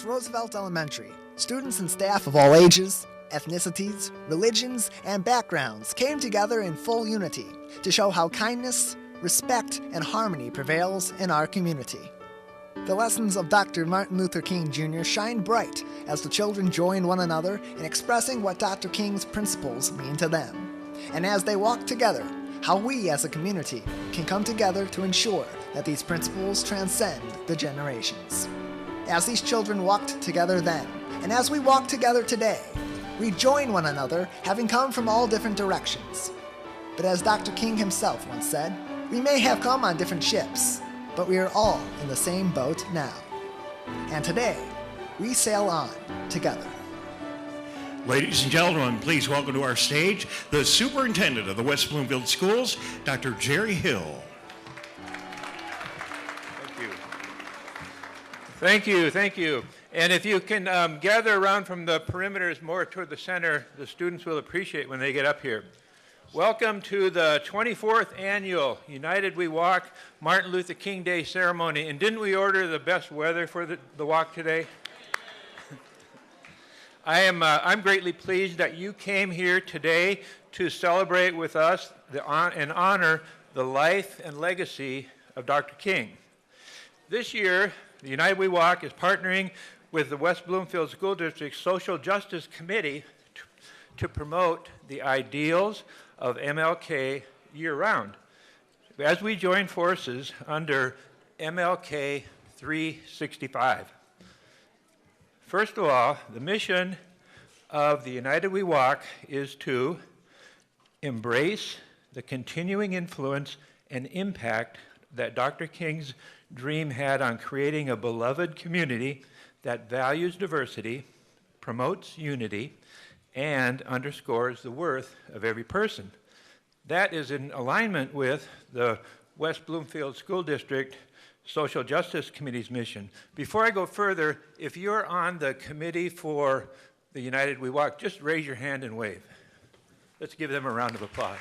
Roosevelt Elementary, students and staff of all ages, ethnicities, religions, and backgrounds came together in full unity to show how kindness, respect, and harmony prevails in our community. The lessons of Dr. Martin Luther King Jr. shine bright as the children join one another in expressing what Dr. King's principles mean to them. And as they walk together, how we as a community can come together to ensure that these principles transcend the generations. As these children walked together then, and as we walk together today, we join one another, having come from all different directions. But as Dr. King himself once said, we may have come on different ships, but we are all in the same boat now. And today, we sail on together. Ladies and gentlemen, please welcome to our stage the Superintendent of the West Bloomfield Schools, Dr. Jerry Hill. Thank you. And if you can gather around from the perimeters more toward the center, the students will appreciate when they get up here. Welcome to the 24th Annual United We Walk Martin Luther King Day ceremony. And didn't we order the best weather for the walk today? I'm greatly pleased that you came here today to celebrate with us and honor the life and legacy of Dr. King. This year, the United We Walk is partnering with the West Bloomfield School District Social Justice Committee to promote the ideals of MLK year-round, as we join forces under MLK 365. First of all, the mission of the United We Walk is to embrace the continuing influence and impact that Dr. King's dream had on creating a beloved community that values diversity, promotes unity, and underscores the worth of every person. That is in alignment with the West Bloomfield School District Social Justice Committee's mission. Before I go further, if you're on the committee for the United We Walk, just raise your hand and wave. Let's give them a round of applause.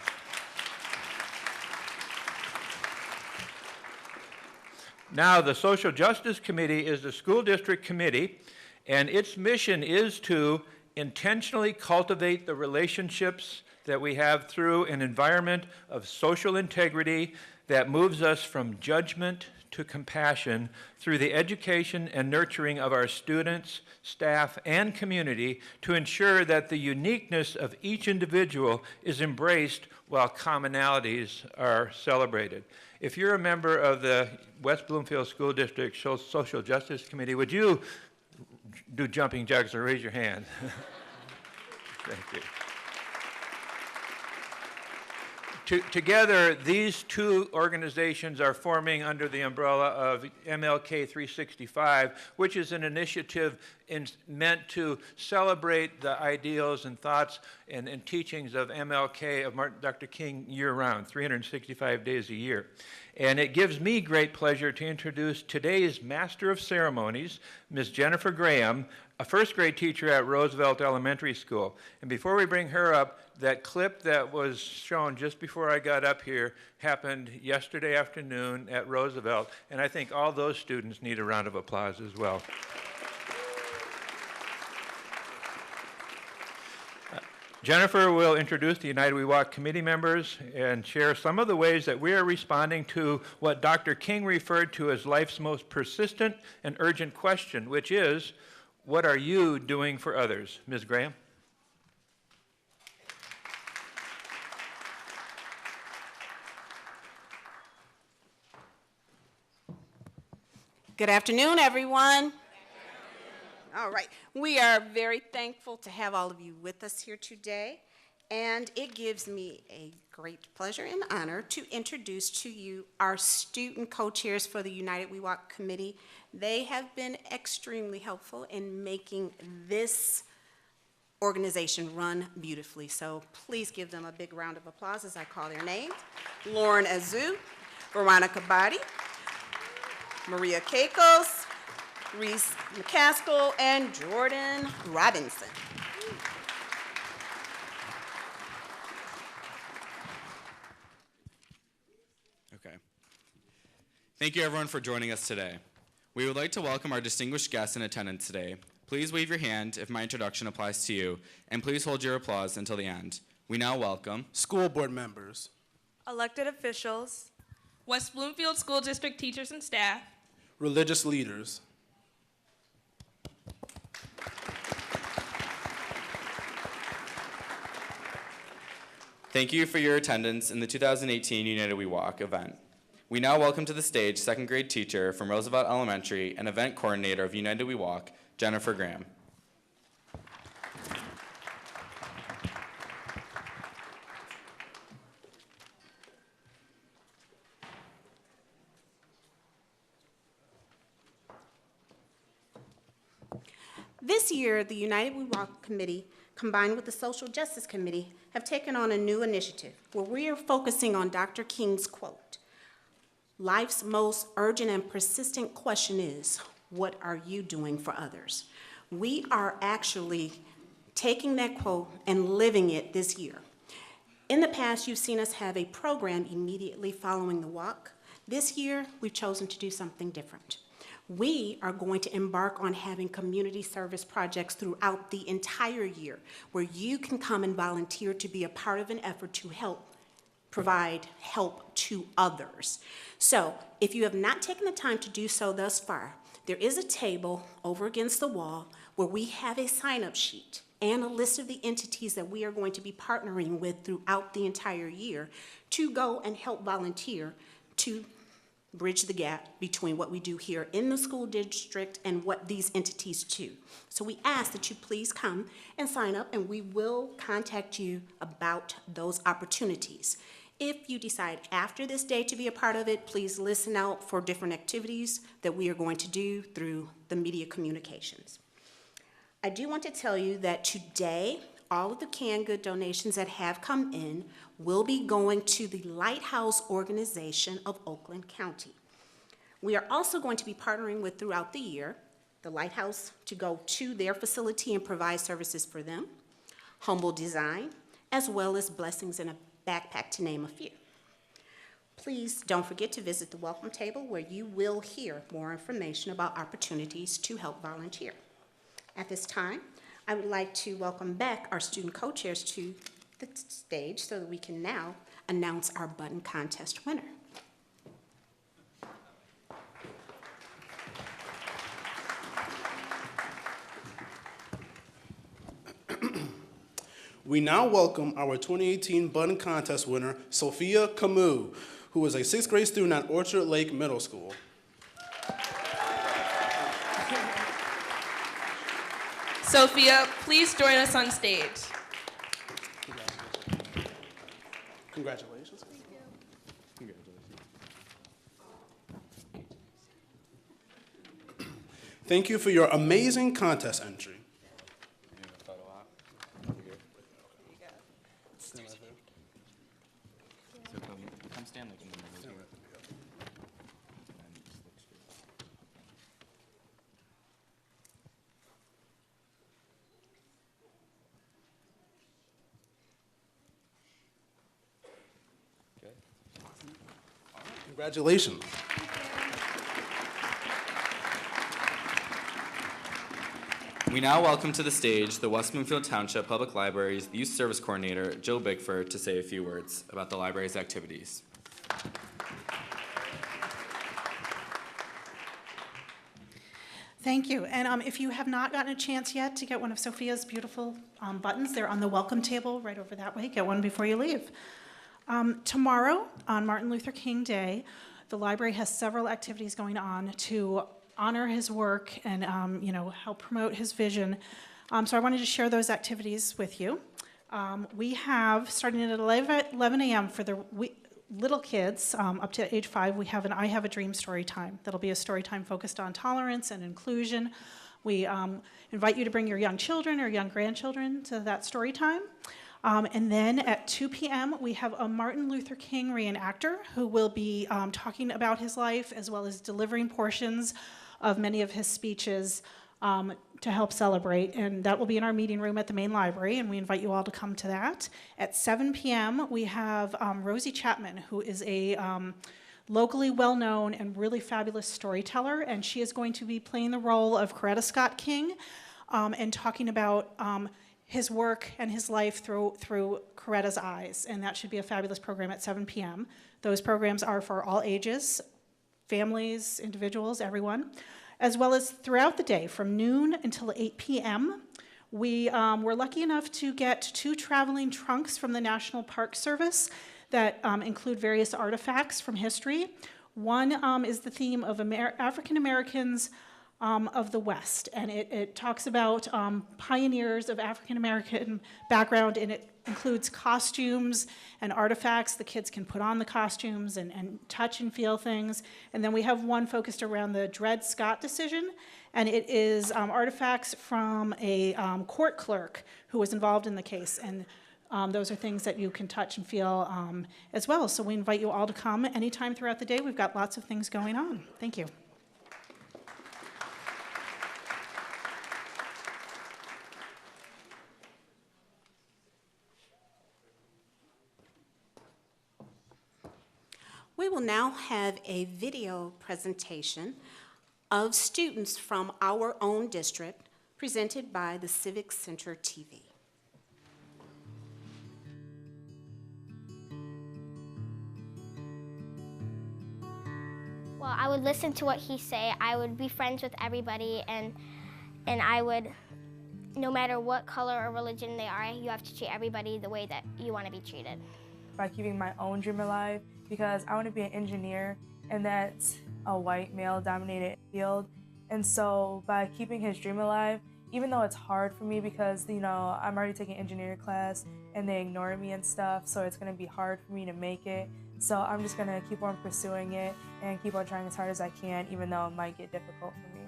Now, the Social Justice Committee is the school district committee, and its mission is to intentionally cultivate the relationships that we have through an environment of social integrity that moves us from judgment to compassion through the education and nurturing of our students, staff, and community to ensure that the uniqueness of each individual is embraced while commonalities are celebrated. If you're a member of the West Bloomfield School District Social Justice Committee, would you do jumping jacks or raise your hand? Thank you. Together, these two organizations are forming under the umbrella of MLK 365, which is an initiative meant to celebrate the ideals and thoughts and teachings of MLK, of Dr. King, year-round, 365 days a year. And it gives me great pleasure to introduce today's Master of Ceremonies, Ms. Jennifer Graham, a first-grade teacher at Roosevelt Elementary School. And before we bring her up, that clip that was shown just before I got up here happened yesterday afternoon at Roosevelt, and I think all those students need a round of applause as well. Jennifer will introduce the United We Walk committee members and share some of the ways that we are responding to what Dr. King referred to as life's most persistent and urgent question, which is, what are you doing for others? Ms. Graham? Good afternoon, everyone. All right. We are very thankful to have all of you with us here today, and it gives me a great pleasure and honor to introduce to you our student co-chairs for the United We Walk Committee. They have been extremely helpful in making this organization run beautifully, so please give them a big round of applause as I call their names. Lauren Azu, Veronica Body, Maria Keikos, Reese McCaskill, and Jordan Robinson. Okay. Thank you, everyone, for joining us today. We would like to welcome our distinguished guests in attendance today. Please wave your hand if my introduction applies to you, and please hold your applause until the end. We now welcome school board members, elected officials, West Bloomfield School District teachers and staff, religious leaders, Thank you for your attendance in the 2018 United We Walk event. We now welcome to the stage second grade teacher from Roosevelt Elementary and event coordinator of United We Walk, Jennifer Graham. This year, the United We Walk Committee, combined with the Social Justice Committee, have taken on a new initiative where we are focusing on Dr. King's quote, "Life's most urgent and persistent question is, what are you doing for others?" We are actually taking that quote and living it this year. In the past, you've seen us have a program immediately following the walk. This year, we've chosen to do something different. We are going to embark on having community service projects throughout the entire year where you can come and volunteer to be a part of an effort to help provide help to others. So if you have not taken the time to do so thus far, there is a table over against the wall where we have a sign-up sheet and a list of the entities that we are going to be partnering with throughout the entire year to go and help volunteer to bridge the gap between what we do here in the school district and what these entities do. So we ask that you please come and sign up, and we will contact you about those opportunities. If you decide after this day to be a part of it, please listen out for different activities that we are going to do through the media communications. I do want to tell you that today, all of the canned good donations that have come in will be going to the Lighthouse Organization of Oakland County. We are also going to be partnering with, throughout the year, the Lighthouse to go to their facility and provide services for them, Humble Design, as well as Blessings in a Backpack, to name a few. Please don't forget to visit the welcome table where you will hear more information about opportunities to help volunteer. At this time, I would like to welcome back our student co-chairs to the stage so that we can now announce our button contest winner. We now welcome our 2018 button contest winner, Sophia Camus, who is a 6th grade student at Orchard Lake Middle School. Sophia, please join us on stage. Congratulations. Thank you for your amazing contest entry. Congratulations. We now welcome to the stage the West Bloomfield Township Public Library's Youth Service Coordinator, Jill Bigford, to say a few words about the library's activities. Thank you. And if you have not gotten a chance yet to get one of Sophia's beautiful buttons, they're on the welcome table right over that way. Get one before you leave. Tomorrow, on Martin Luther King Day, the library has several activities going on to honor his work and help promote his vision. So I wanted to share those activities with you. We have, starting at 11 a.m. for the little kids up to age 5, we have an I Have a Dream story time. That'll be a story time focused on tolerance and inclusion. We invite you to bring your young children or young grandchildren to that story time. And then at 2 p.m., we have a Martin Luther King reenactor who will be talking about his life as well as delivering portions of many of his speeches to help celebrate. And that will be in our meeting room at the main library, and we invite you all to come to that. At 7 p.m., we have Rosie Chapman, who is a locally well-known and really fabulous storyteller, and she is going to be playing the role of Coretta Scott King and talking about his work and his life through Coretta's eyes, and that should be a fabulous program at 7 p.m. Those programs are for all ages, families, individuals, everyone, as well as throughout the day from noon until 8 p.m. We were lucky enough to get 2 traveling trunks from the National Park Service that include various artifacts from history. One is the theme of African Americans of the West, and it talks about pioneers of African American background, and it includes costumes and artifacts. The kids can put on the costumes and touch and feel things. And then we have one focused around the Dred Scott decision, and it is artifacts from a court clerk who was involved in the case. And those are things that you can touch and feel as well. So we invite you all to come anytime throughout the day. We've got lots of things going on. Thank you. We will now have a video presentation of students from our own district presented by the Civic Center TV. Well, I would listen to what he say. I would be friends with everybody, and I would, no matter what color or religion they are, you have to treat everybody the way that you want to be treated. By keeping my own dream alive, because I want to be an engineer, and that's a white male-dominated field. And so by keeping his dream alive, even though it's hard for me because, you know, I'm already taking engineering class and they ignore me and stuff, so it's going to be hard for me to make it. So I'm just going to keep on pursuing it and keep on trying as hard as I can, even though it might get difficult for me.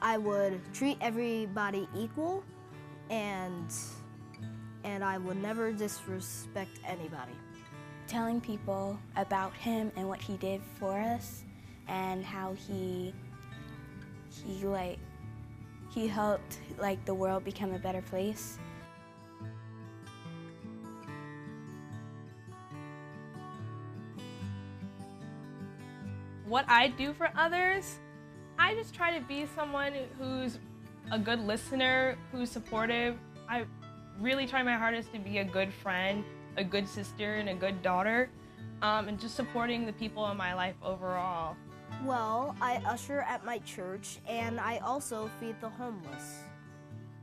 I would treat everybody equal, and I would never disrespect anybody. Telling people about him and what he did for us, and how he helped the world become a better place. What I do for others, I just try to be someone who's a good listener, who's supportive. I really try my hardest to be a good friend, a good sister, and a good daughter, and just supporting the people in my life overall. Well, I usher at my church, and I also feed the homeless.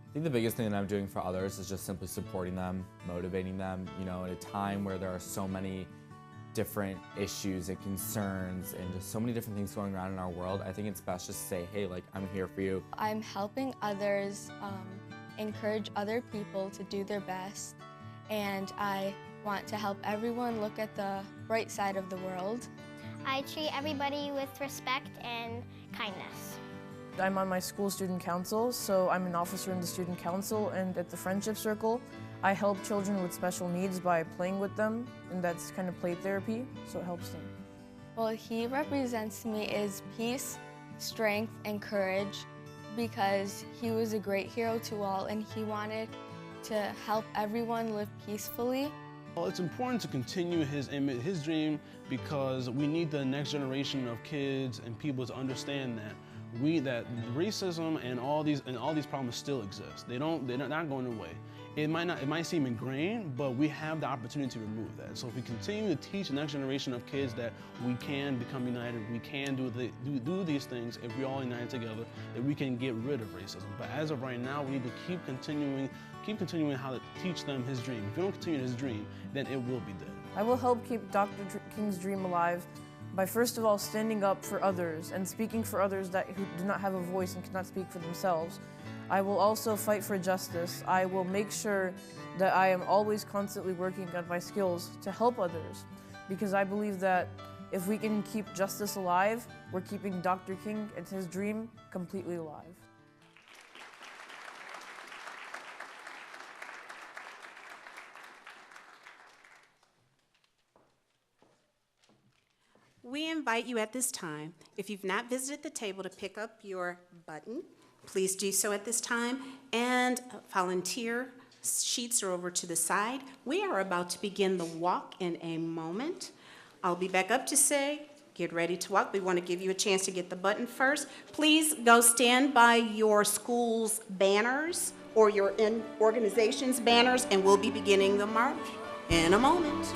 I think the biggest thing that I'm doing for others is just simply supporting them, motivating them, you know, at a time where there are so many different issues and concerns and just so many different things going around in our world. I think it's best just to say, hey, I'm here for you. I'm helping others, encourage other people to do their best, and I want to help everyone look at the bright side of the world. I treat everybody with respect and kindness. I'm on my school student council, so I'm an officer in the student council, and at the Friendship Circle, I help children with special needs by playing with them, and that's kind of play therapy, so it helps them. Well, he represents me as peace, strength, and courage, because he was a great hero to all, and he wanted to help everyone live peacefully. Well, it's important to continue his dream, because we need the next generation of kids and people to understand that racism and all these problems still exist. They're not going away. It might seem ingrained, but we have the opportunity to remove that. So if we continue to teach the next generation of kids that we can become united, we can do these things if we all unite together, that we can get rid of racism. But as of right now, we need to keep continuing how to teach them his dream. If we don't continue his dream, then it will be dead. I will help keep Dr. King's dream alive by first of all standing up for others and speaking for others who do not have a voice and cannot speak for themselves. I will also fight for justice. I will make sure that I am always constantly working on my skills to help others, because I believe that if we can keep justice alive, we're keeping Dr. King and his dream completely alive. We invite you at this time, if you've not visited the table, to pick up your button. Please do so at this time, and volunteer sheets are over to the side. We are about to begin the walk in a moment. I'll be back up to say, get ready to walk. We want to give you a chance to get the button first. Please go stand by your school's banners or your organization's banners, and we'll be beginning the march in a moment.